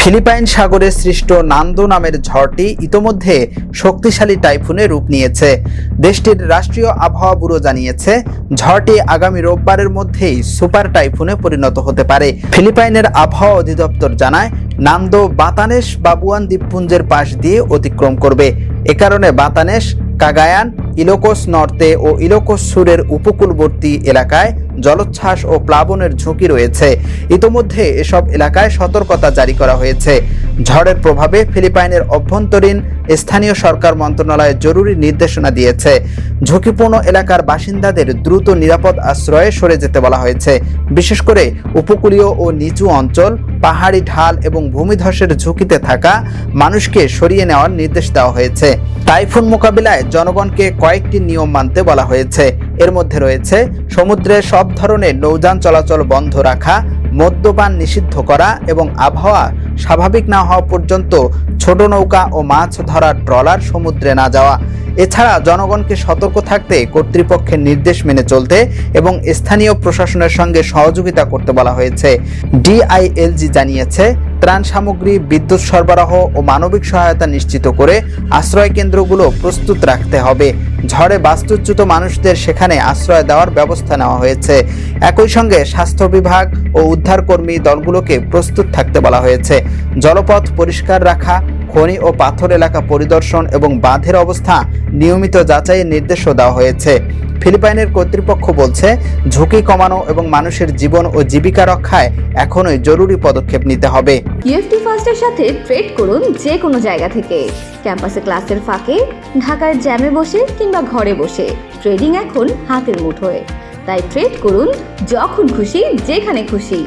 Philippine সাগরে সৃষ্ট নান্দো নামের ঝড়টি ইতোমধ্যে শক্তিশালী টাইফুনে রূপ নিয়েছে। দেশটির রাষ্ট্রীয় আবহাওয়া ব্যুরো জানিয়েছে, ঝড়টি আগামী রোববারের মধ্যেই সুপার টাইফুনে পরিণত হতে পারে। ফিলিপাইনের আবহাওয়া অধিদপ্তর জানায়, নান্দো বাতানেশ বাবুয়ান দ্বীপপুঞ্জের পাশ দিয়ে অতিক্রম করবে। এ কারণে বাতানেশ, কাগায়ান, ইলোকোস নর্তে ও ইলোকোস সুরের উপকূলবর্তী এলাকায় জলোচ্ছ্বাস ও প্লাবনের ঝুঁকি রয়েছে। ইতোমধ্যে এসব এলাকায় সতর্কতা জারি করা হয়েছে। ঝড়ের প্রভাবে ফিলিপাইনের অভ্যন্তরীণ স্থানীয় সরকার মন্ত্রণালয় জরুরি নির্দেশনা দিয়েছে। ঝুঁকিপূর্ণ এলাকার বাসিন্দাদের দ্রুত নিরাপদ আশ্রয়ে সরে যেতে বলা হয়েছে। বিশেষ করে উপকূলীয় ও নিচু অঞ্চল, পাহাড়ি ঢাল এবং ভূমিধসের ঝুঁকিতে থাকা মানুষকে সরিয়ে নেওয়ার নির্দেশ দেওয়া হয়েছে। টাইফুন মোকাবিলায় জনগণকে কয়েকটি নিয়ম মানতে বলা হয়েছে। এর মধ্যে রয়েছে সমুদ্রে সব ধরনের নৌযান চলাচল বন্ধ রাখা, মদ্যপান নিষিদ্ধ করা এবং আবহাওয়া স্বাভাবিক না হওয়া পর্যন্ত ছোট নৌকা ও মাছ ধরার ট্রলার সমুদ্রে না যাওয়া। এছাড়া জনগণকে সতর্ক থাকতে, কর্তৃপক্ষের নির্দেশ মেনে চলতে এবং স্থানীয় প্রশাসনের সঙ্গে সহযোগিতা করতে বলা হয়েছে। ডিআইএলজি জানিয়েছে, ত্রাণ সামগ্রী, বিদ্যুৎ সরবরাহ ও মানবিক সহায়তা নিশ্চিত করে আশ্রয় কেন্দ্রগুলো প্রস্তুত রাখতে হবে। ঝড়ে বাস্তুচ্যুত মানুষদের সেখানে আশ্রয় দেওয়ার ব্যবস্থা নেওয়া হয়েছে। একই সঙ্গে স্বাস্থ্য বিভাগ ও উদ্ধারকর্মী দলগুলোকে প্রস্তুত থাকতে বলা হয়েছে। জলপথ পরিষ্কার রাখা, খনি ও পাথর এলাকা পরিদর্শন এবং বাঁধের অবস্থা নিয়মিত যাচাইয়ের নির্দেশও দেওয়া হয়েছে। ফিলিপাইনের কর্তৃপক্ষ বলছে, ঝুঁকি কমানো এবং মানুষের জীবন ও জীবিকা রক্ষায় এখনই জরুরি পদক্ষেপ নিতে হবে। ইএফটি ফার্স্টের সাথে ট্রেড করুন যে কোনো জায়গা থেকে। ক্যাম্পাসে ক্লাসের ফাঁকে, ঢাকার জ্যামে বসে কিংবা ঘরে বসে। ট্রেডিং এখন হাতের মুঠোয়। তাই ট্রেড করুন যখন খুশি, যেখানে খুশি।